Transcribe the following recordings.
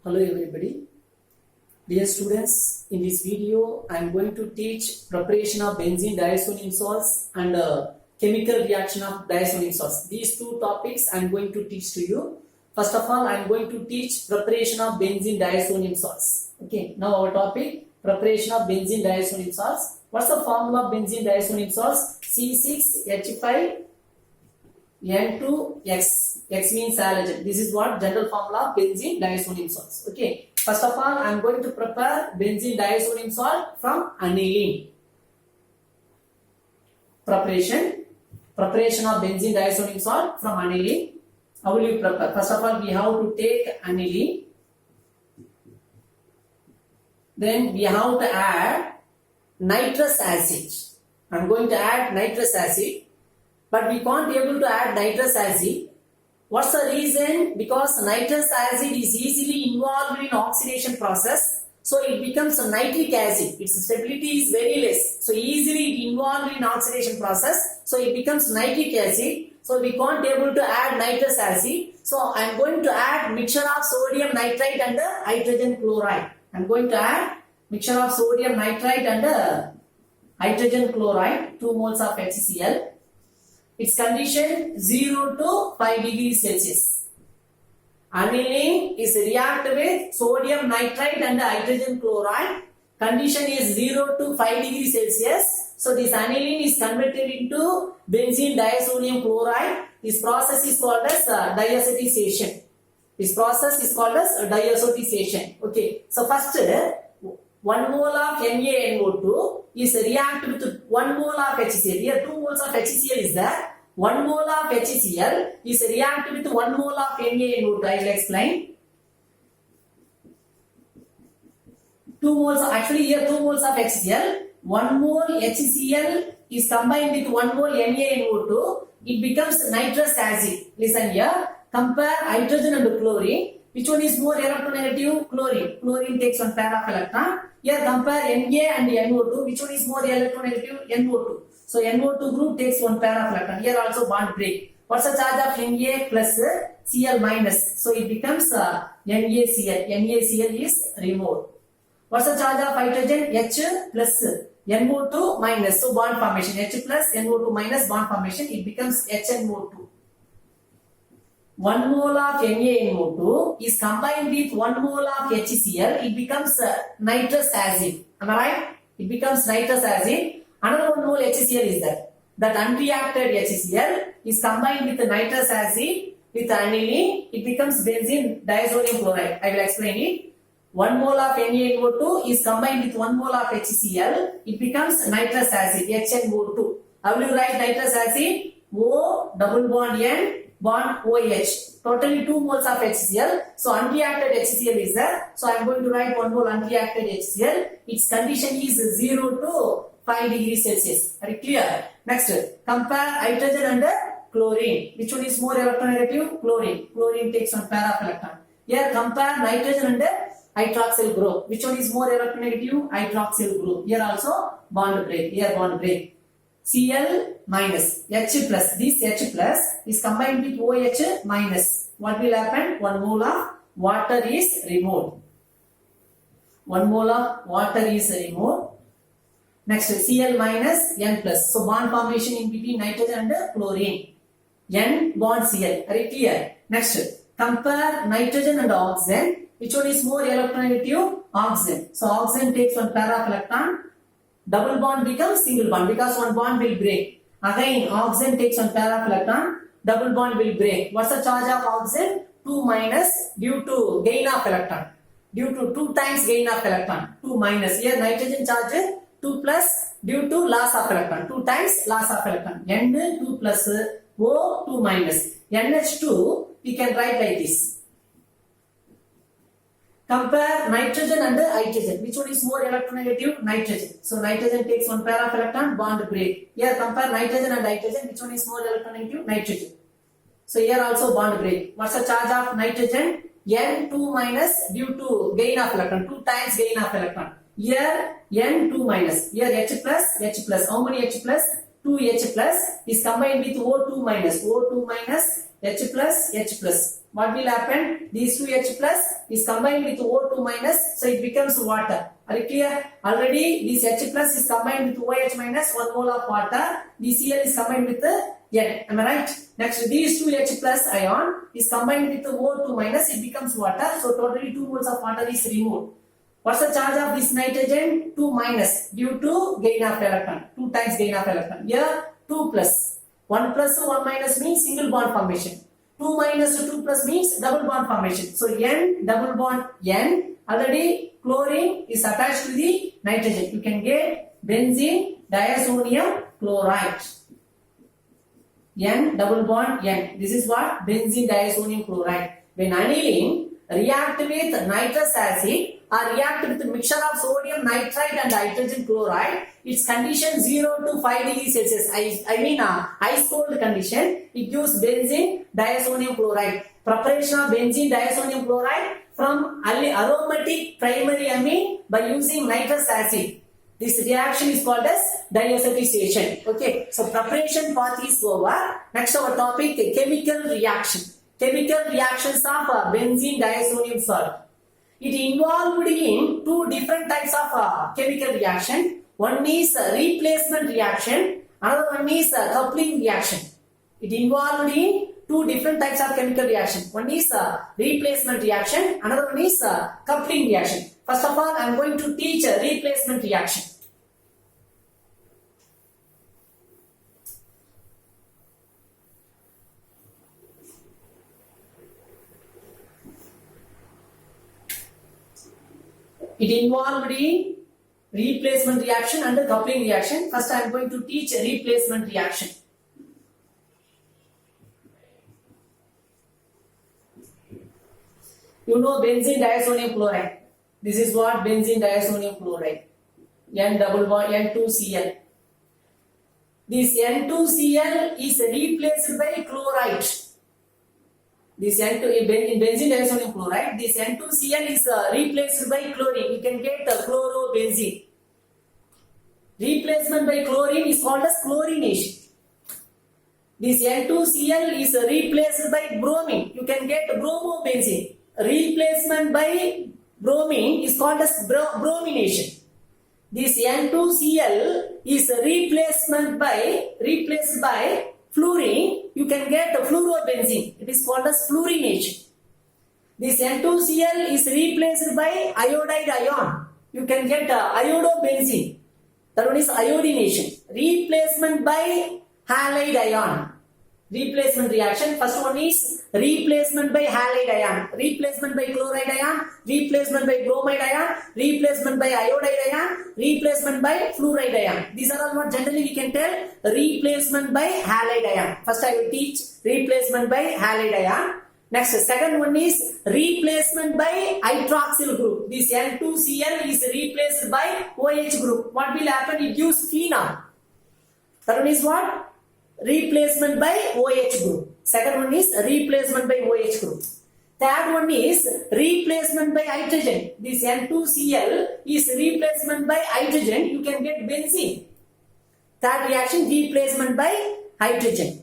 Hello everybody. Dear students, in this video I am going to teach preparation of benzene diazonium salts and chemical reaction of diazonium salts. These two topics I am going to teach to you. First of all, I am going to teach preparation of benzene diazonium salts. Okay, now our topic, preparation of benzene diazonium salts. What's the formula of benzene diazonium salts? C6H5N2X. X means halogen. This is what general formula of benzene diazonium salts. Okay. First of all, I am going to prepare benzene diazonium salt from aniline. Preparation of benzene diazonium salt from aniline. How will you prepare? First of all, we have to take aniline. Then we have to add nitrous acid. I am going to add nitrous acid, but we can't be able to add nitrous acid. What's the reason? Because nitrous acid is easily involved in oxidation process, so it becomes a nitric acid. Its stability is very less, so easily involved in oxidation process, so it becomes nitric acid. So we can't be able to add nitrous acid. So I am going to add mixture of sodium nitrite and hydrogen chloride. I am going to add mixture of sodium nitrite and hydrogen chloride, 2 moles of HCl. Its condition 0 to 5 degrees Celsius. Aniline is react with sodium nitrite and hydrogen chloride. Condition is 0 to 5 degrees Celsius. So this aniline is converted into benzene diazonium chloride. This process is called as diazotization. Okay. So first 1 mole of NaNO2 is react with 1 mole of HCl. Here 2 moles of HCl is there. 1 mole of HCl is react with 1 mole of NaNO2. I will explain. 2 moles, actually here 2 moles of HCl. 1 mole HCl is combined with 1 mole NaNO2. It becomes nitrous acid. Listen here. Compare hydrogen and chlorine. Which one is more electronegative? Chlorine. Chlorine takes 1 pair of electron. Here compare Na and NO2. Which one is more electronegative? NO2. So NO2 group takes 1 pair of electron. Here also bond break. What's the charge of Na plus Cl minus? So it becomes NaCl. NaCl is removed. What's the charge of hydrogen? H plus NO2 minus. So bond formation. H plus NO2 minus bond formation. It becomes HNO2. 1 mole of NaNO2 is combined with 1 mole of HCl. It becomes nitrous acid. Am I right? It becomes nitrous acid. Another 1 mole HCl is there. That unreacted HCl is combined with the nitrous acid with aniline. It becomes benzene diazonium chloride. I will explain it. 1 mole of NaNO2 is combined with 1 mole of HCl. It becomes nitrous acid, HNO2. How will you write nitrous acid? O double bond N bond OH. Totally 2 moles of HCl. So unreacted HCl is there. So I am going to write 1 mole unreacted HCl. Its condition is 0 to 5 degrees Celsius. Are you clear? Next, compare hydrogen and chlorine. Which one is more electronegative? Chlorine. Chlorine takes 1 pair of electron. Here compare nitrogen and hydroxyl group. Which one is more electronegative? Hydroxyl group. Here also bond break. Here bond break. Cl minus, H plus. This H plus is combined with OH minus. What will happen? 1 mole of water is removed. 1 mole of water is removed. Next, Cl minus, N plus. So bond formation in between nitrogen and chlorine. N bond Cl. Are you clear? Next, compare nitrogen and oxygen. Which one is more electronegative? Oxygen. So oxygen takes 1 pair of electron. Double bond becomes single bond because 1 bond will break. Again, oxygen takes 1 pair of electron. Double bond will break. What's the charge of oxygen? 2 minus due to gain of electron. Due to 2 times gain of electron. 2 minus. Here nitrogen charge 2 plus due to loss of electron. 2 times loss of electron. N 2 plus O 2 minus. NH2 we can write like this. Compare nitrogen and hydrogen. Which one is more electronegative? Nitrogen. So nitrogen takes 1 pair of electron, bond break. Here compare nitrogen and hydrogen. Which one is more electronegative? Nitrogen. So here also bond break. What's the charge of nitrogen? N2 minus due to gain of electron. 2 times gain of electron. Here N2 minus. Here H plus, H plus. How many H plus? 2H plus is combined with O2 minus. O2 minus H plus, H plus. What will happen? These two H plus is combined with O2 minus, so it becomes water. Are you clear? Already this H plus is combined with OH minus, 1 mole of water. The Cl is combined with the N. Am I right? Next, these two H plus ion is combined with the O2 minus, it becomes water. So totally 2 moles of water is removed. What's the charge of this nitrogen? 2 minus due to gain of electron. 2 times gain of electron. Here 2 plus. 1 plus 1 minus means single bond formation. 2 minus 2 plus means double bond formation. So N double bond N. Already chlorine is attached to the nitrogen. You can get benzene diazonium chloride. N double bond N. This is what? Benzene diazonium chloride. When aniline react with nitrous acid or react with a mixture of sodium nitrite and hydrogen chloride, its condition 0 to 5 degrees Celsius. I mean ice cold condition. It gives benzene diazonium chloride. Preparation of benzene diazonium chloride from aromatic primary amine by using nitrous acid. This reaction is called as diazotization. Okay, so preparation part is over. Next our topic, chemical reaction. Chemical reactions of benzene diazonium salt. It involved in two different types of chemical reaction. One is replacement reaction, another one is coupling reaction. It involved in two different types of chemical reaction. One is replacement reaction, another one is coupling reaction. First of all, I am going to teach replacement reaction. It involved in replacement reaction and coupling reaction. First, I am going to teach replacement reaction. You know benzene diazonium chloride. This is what benzene diazonium chloride. N double bond N2Cl. This N2Cl is replaced by chloride. This N2 in benzene diazonium chloride, this N2Cl is replaced by chlorine. You can get chlorobenzene. Replacement by chlorine is called as chlorination. This N2Cl is replaced by bromine. You can get bromobenzene. Replacement by bromine is called as bromination. This N2Cl is replaced by fluorine. You can get fluorobenzene. It is called as fluorination. This N2Cl is replaced by iodide ion. You can get iodobenzene. That one is iodination. Replacement by halide ion. Replacement reaction. First one is replacement by halide ion. Replacement by chloride ion. Replacement by bromide ion. Replacement by iodide ion. Replacement by fluoride ion. These are all what generally we can tell replacement by halide ion. First I will teach replacement by halide ion. Next, second one is replacement by hydroxyl group. This N2Cl is replaced by OH group. What will happen? It gives phenol. That one is what? Replacement by OH group. Second one is replacement by OH group. Third one is replacement by hydrogen. This N2Cl is replacement by hydrogen. You can get benzene. Third reaction, replacement by hydrogen.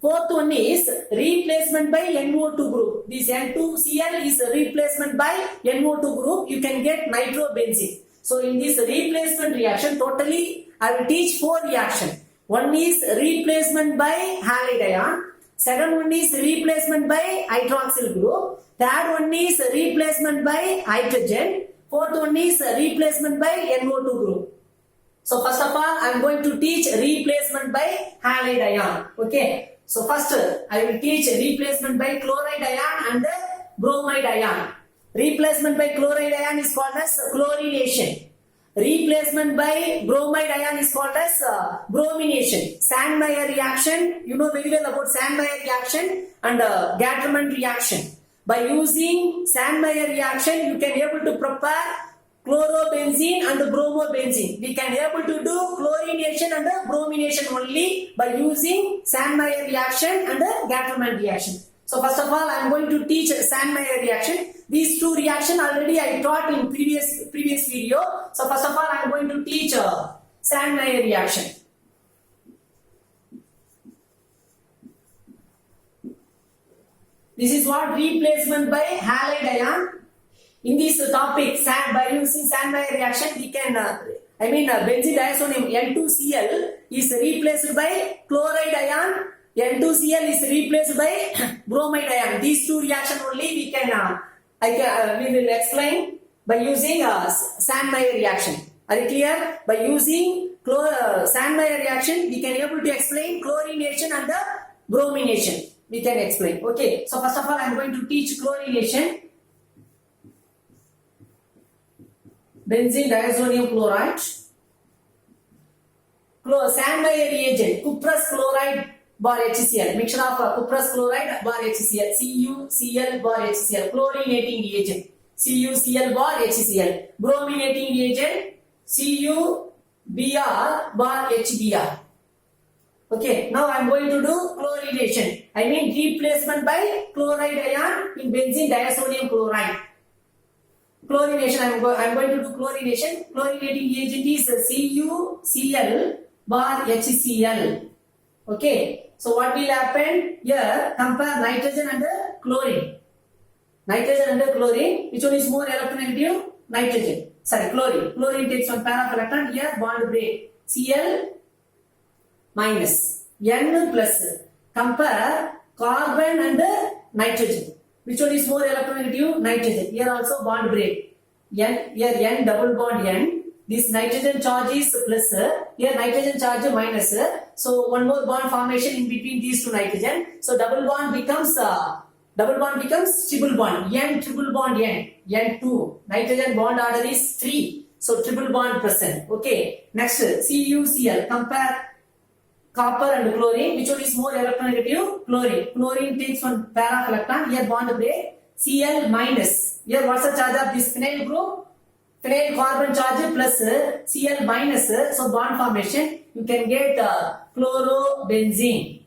Fourth one is replacement by NO2 group. This N2Cl is replacement by NO2 group. You can get nitrobenzene. So in this replacement reaction, totally I will teach 4 reactions. One is replacement by halide ion. Second one is replacement by hydroxyl group. Third one is replacement by hydrogen. Fourth one is replacement by NO2 group. So first of all, I am going to teach replacement by halide ion. Okay. So first I will teach replacement by chloride ion and bromide ion. Replacement by chloride ion is called as chlorination. Replacement by bromide ion is called as bromination. Sandmeyer reaction, you know very well about Sandmeyer reaction and Gattermann reaction. By using Sandmeyer reaction, you can able to prepare chlorobenzene and bromobenzene. We can able to do chlorination and bromination only by using Sandmeyer reaction and Gattermann reaction. So first of all, I am going to teach Sandmeyer reaction. These 2 reactions already I taught in previous video. So first of all, I am going to teach Sandmeyer reaction. This is what replacement by halide ion. In this topic, by using Sandmeyer reaction, we can, benzene diazonium N2Cl is replaced by chloride ion. N2Cl is replaced by bromide ion. These two reactions only we can, we will explain by using Sandmeyer reaction. Are you clear? By using Sandmeyer reaction, we can able to explain chlorination and the bromination. We can explain. Okay. So first of all, I am going to teach chlorination. Benzene diazonium chloride. Sandmeyer reagent, cuprous chloride bar HCl. Mixture of cuprous chloride bar HCl. CuCl bar HCl. Chlorinating reagent. CuCl bar HCl. Brominating reagent. CuBr bar HBr. Okay, now I am going to do chlorination. Replacement by chloride ion in benzene diazonium chloride. Chlorination, I am going to do chlorination. Chlorinating reagent is CuCl bar HCl. Okay, so what will happen? Here, compare nitrogen and chlorine. Nitrogen and chlorine, which one is more electronegative? Nitrogen. Sorry, chlorine. Chlorine takes one pair of electron. Here, bond break. Cl minus. N plus. Compare carbon and nitrogen. Which one is more electronegative? Nitrogen. Here also bond break. Here N double bond N. This nitrogen charge is plus. Here nitrogen charge minus. So one more bond formation in between these two nitrogen. So double bond becomes triple bond. N triple bond N. N2. Nitrogen bond order is 3. So triple bond present. Okay. Next CuCl. Compare copper and chlorine. Which one is more electronegative? Chlorine. Chlorine takes one pair of electron. Here bond break. Cl minus. Here what's the charge of this phenyl group? Phenyl carbon charge plus Cl minus. So bond formation. You can get chlorobenzene.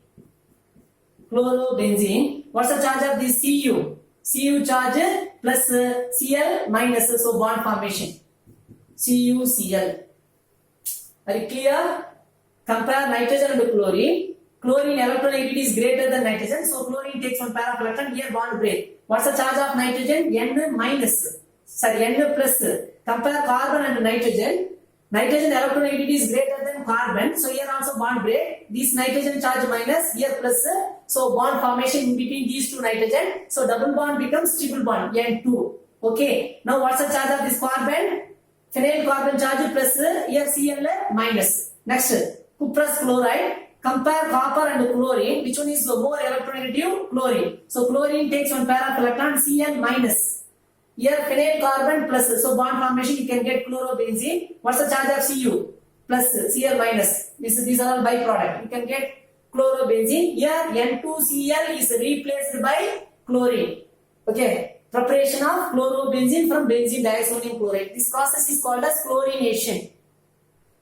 Chlorobenzene. What's the charge of this Cu? Cu charge plus Cl minus. So bond formation. CuCl. Are you clear? Compare nitrogen and chlorine. Chlorine electronegativity is greater than nitrogen. So chlorine takes one pair of electron. Here bond break. What's the charge of nitrogen? N minus. Sorry, N plus. Compare carbon and nitrogen. Nitrogen electronegativity is greater than carbon. So here also bond break. This nitrogen charge minus. Here plus. So bond formation in between these two nitrogen. So double bond becomes triple bond. N2. Okay. Now what's the charge of this carbon? Phenyl carbon charge plus. Here Cl minus. Next. Cuprous chloride. Compare copper and chlorine. Which one is more electronegative? Chlorine. So chlorine takes one pair of electron. Cl minus. Here phenyl carbon plus. So bond formation you can get chlorobenzene. What's the charge of Cu? Plus Cl minus. These are all byproduct. You can get chlorobenzene. Here N2Cl is replaced by chlorine. Okay. Preparation of chlorobenzene from benzene diazonium chloride. This process is called as chlorination.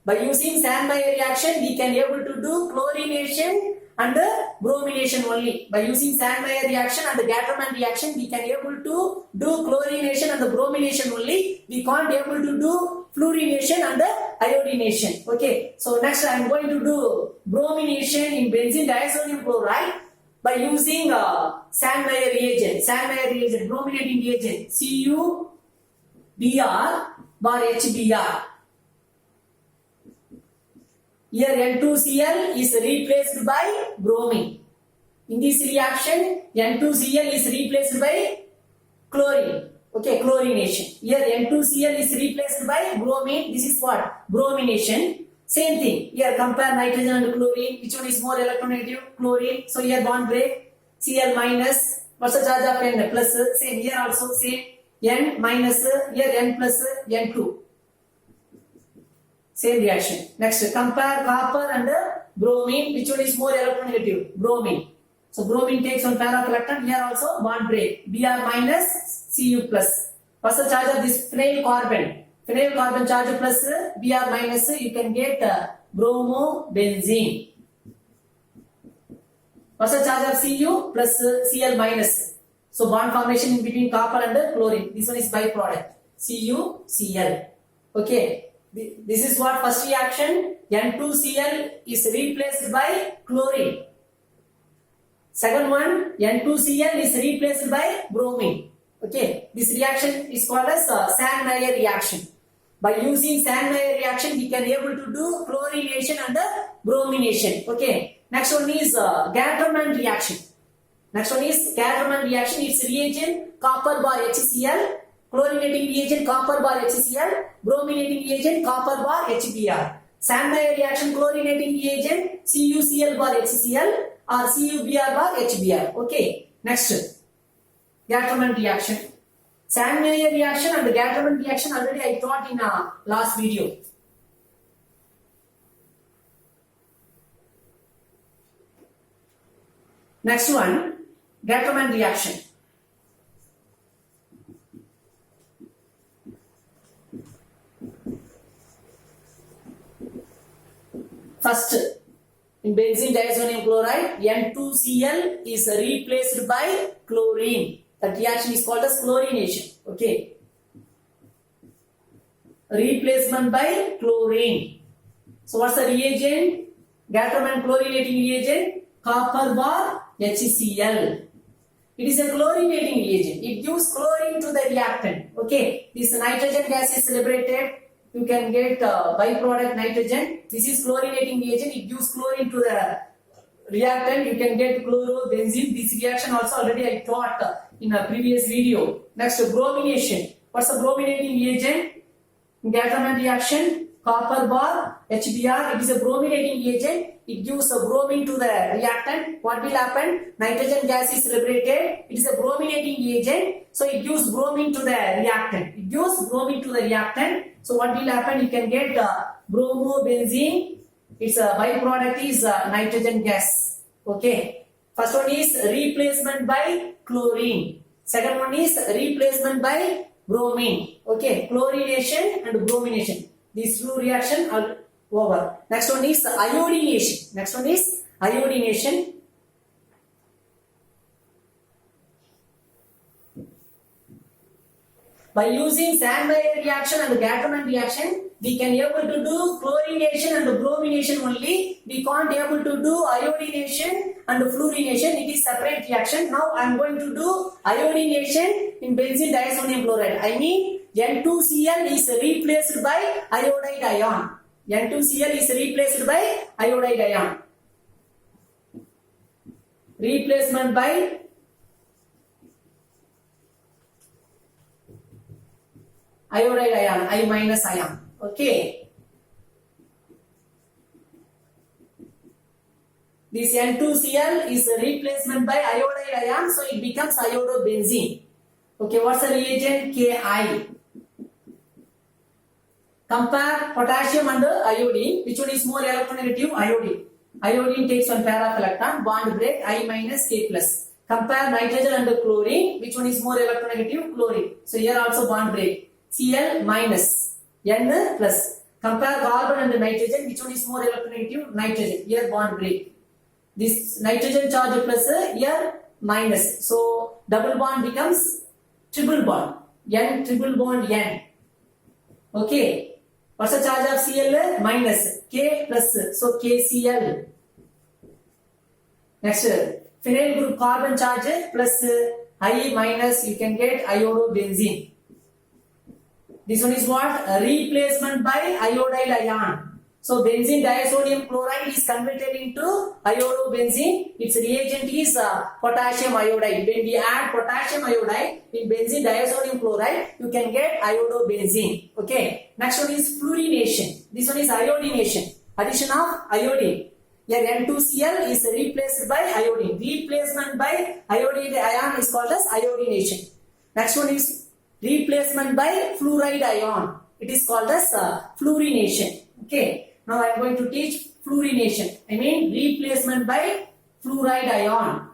By using Sandmeyer reaction, we can able to do chlorination and bromination only. By using Sandmeyer reaction and the Gattermann reaction, we can able to do chlorination and the bromination only. We can't able to do fluorination and iodination. Okay. So next I am going to do bromination in benzene diazonium chloride by using Sandmeyer reagent. Sandmeyer reagent, brominating reagent, CuBr bar HBr. Here N2Cl is replaced by bromine. In this reaction, N2Cl is replaced by chlorine. Okay, chlorination. Here N2Cl is replaced by bromine. This is what? Bromination. Same thing. Here compare nitrogen and chlorine. Which one is more electronegative? Chlorine. So here bond break. Cl minus. What's the charge of N? Plus. Same. Here also same. N minus. Here N plus. N2. Same reaction. Next, compare copper and bromine. Which one is more electronegative? Bromine. So bromine takes one pair of electron. Here also bond break. Br minus, Cu plus. What's the charge of this phenyl carbon? Phenyl carbon charge plus Br minus. You can get bromobenzene. What's the charge of Cu plus Cl minus? So bond formation in between copper and chlorine. This one is byproduct. CuCl. Okay. This is what first reaction. N2Cl is replaced by chlorine. Second one, N2Cl is replaced by bromine. Okay, this reaction is called as Sand-Meyer reaction. By using Sand-Meyer reaction, we can able to do chlorination and bromination. Okay, next one is Gattermann reaction. Next one is Gattermann reaction. Its reagent copper bar HCl, chlorinating reagent copper bar HCl, brominating reagent copper bar HBr. Sand-Meyer reaction chlorinating reagent CuCl bar HCl or CuBr bar HBr. Okay, next Gattermann reaction. Sand-Meyer reaction and Gattermann reaction already I taught in last video. Next one, Gattermann reaction. First, in benzene diazonium chloride, N2Cl is replaced by chlorine. That reaction is called as chlorination. Okay. Replacement by chlorine. So what's the reagent? Gattermann chlorinating reagent, copper bar HCl. It is a chlorinating reagent. It gives chlorine to the reactant. Okay. This nitrogen gas is liberated. You can get byproduct nitrogen. This is chlorinating reagent. It gives chlorine to the reactant. You can get chlorobenzene. This reaction also already I taught in a previous video. Next, bromination. What's the brominating reagent? Gattermann reaction, copper bar HBr. It is a brominating reagent. It gives a bromine to the reactant. What will happen? Nitrogen gas is liberated. It is a brominating reagent. So it gives bromine to the reactant. It gives bromine to the reactant. So what will happen? You can get bromobenzene. Its byproduct is nitrogen gas. Okay. First one is replacement by chlorine. Second one is replacement by bromine. Okay. Chlorination and bromination. These two reactions are over. Next one is iodination. Next one is iodination. By using Sand-Meyer reaction and Gattermann reaction, we can able to do chlorination and bromination only. We can't able to do iodination and fluorination. It is separate reaction. Now I am going to do iodination in benzene diazonium chloride. I mean N2Cl is replaced by iodide ion. N2Cl is replaced by iodide ion. Replacement by iodide ion, I minus ion. Okay. This N2Cl is a replacement by iodide ion, so it becomes iodobenzene. Okay, what's the reagent? Ki. Compare potassium and iodine. Which one is more electronegative? Iodine. Iodine takes one pair of electron, bond break, I minus K plus. Compare nitrogen and chlorine. Which one is more electronegative? Chlorine. So here also bond break. Cl minus, N plus. Compare carbon and nitrogen. Which one is more electronegative? Nitrogen. Here bond break. This nitrogen charge plus, here minus. So double bond becomes triple bond. N triple bond N. Okay. What's the charge of Cl? Minus. K plus. So KCl. Next, phenyl group carbon charge plus I minus. You can get iodobenzene. This one is what? A replacement by iodide ion. So benzene diazonium chloride is converted into iodobenzene. Its reagent is potassium iodide. When we add potassium iodide in benzene diazonium chloride, you can get iodobenzene. Okay. Next one is fluorination. This one is iodination. Addition of iodine. Here N2Cl is replaced by iodine. Replacement by iodide ion is called as iodination. Next one is replacement by fluoride ion. It is called as fluorination. Okay. Now I am going to teach fluorination. I mean replacement by fluoride ion.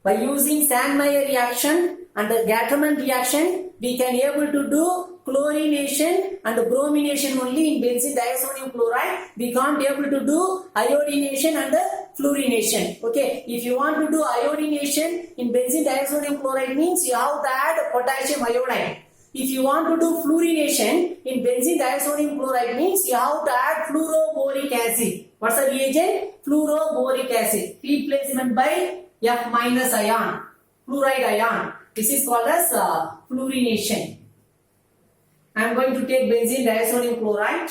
By using Sand-Meyer reaction and the Gattermann reaction, we can able to do chlorination and bromination only in benzene diazonium chloride. We can't able to do iodination and fluorination. Okay, if you want to do iodination in benzene diazonium chloride means you have to add potassium iodide. If you want to do fluorination in benzene diazonium chloride means you have to add fluoroboric acid. What's the reagent? Fluoroboric acid. Replacement by F minus ion, fluoride ion. This is called as fluorination. I am going to take benzene diazonium chloride.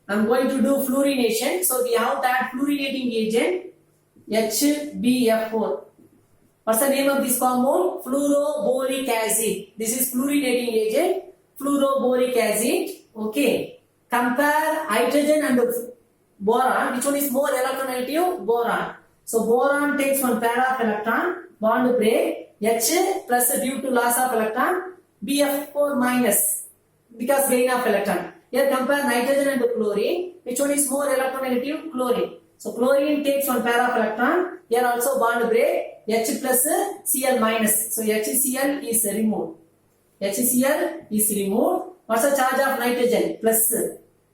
I am going to do fluorination. So we have that fluorinating agent HBF4. What's the name of this compound? Fluoroboric acid. This is fluorinating agent, fluoroboric acid. Okay. Compare hydrogen and boron. Which one is more electronegative? Boron. So boron takes one pair of electron, bond break, H plus due to loss of electron, BF4 minus because gain of electron. Here compare nitrogen and chlorine. Which one is more electronegative? Chlorine. So chlorine takes one pair of electron. Here also bond break, H plus Cl minus. So HCl is removed. HCl is removed. What's the charge of nitrogen? Plus.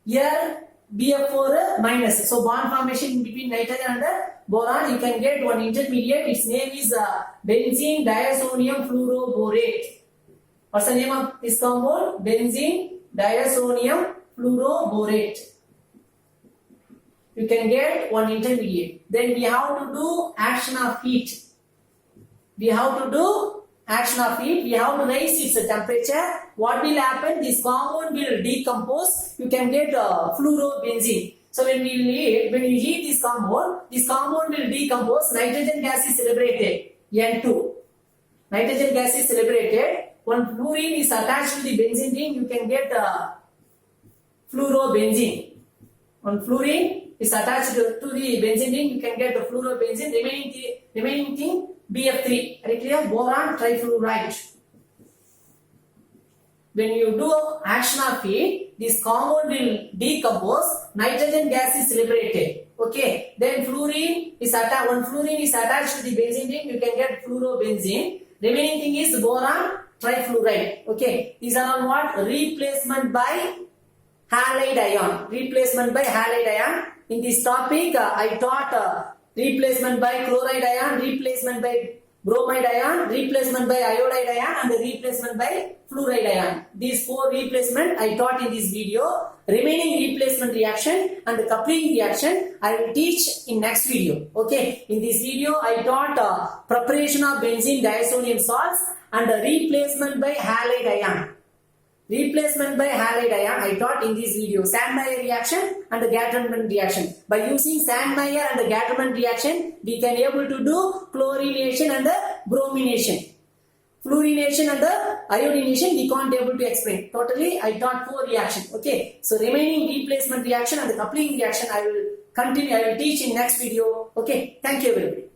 Here BF4 minus. So bond formation in between nitrogen and boron. You can get one intermediate. Its name is benzene diazonium fluoroborate. What's the name of this compound? Benzene diazonium fluoroborate. You can get one intermediate. Then we have to do action of heat. We have to do action of heat. We have to raise its temperature. What will happen? This compound will decompose. You can get fluorobenzene. So when you heat this compound will decompose. Nitrogen gas is liberated. N2. Nitrogen gas is liberated. When fluorine is attached to the benzene ring, you can get fluorobenzene. When fluorine is attached to the benzene ring, you can get the fluorobenzene. Remaining thing BF3. Are you clear? Boron trifluoride. When you do action of heat, this compound will decompose. Nitrogen gas is liberated. Okay. Then fluorine is attached. When fluorine is attached to the benzene ring, you can get fluorobenzene. Remaining thing is boron trifluoride. Okay. These are all what? Replacement by halide ion. Replacement by halide ion. In this topic, I taught replacement by chloride ion, replacement by bromide ion, replacement by iodide ion, and replacement by fluoride ion. These 4 replacement I taught in this video. Remaining replacement reaction and coupling reaction I will teach in next video. Okay. In this video I taught preparation of benzene diazonium salts and replacement by halide ion. Replacement by halide ion I taught in this video. Sandmeyer reaction and the Gattermann reaction. By using Sandmeyer and the Gattermann reaction, we can able to do chlorination and the bromination. Fluorination and the iodination we can't able to explain. Totally I taught 4 reactions. Okay. So remaining replacement reaction and the coupling reaction I will continue. I will teach in next video. Okay. Thank you everybody.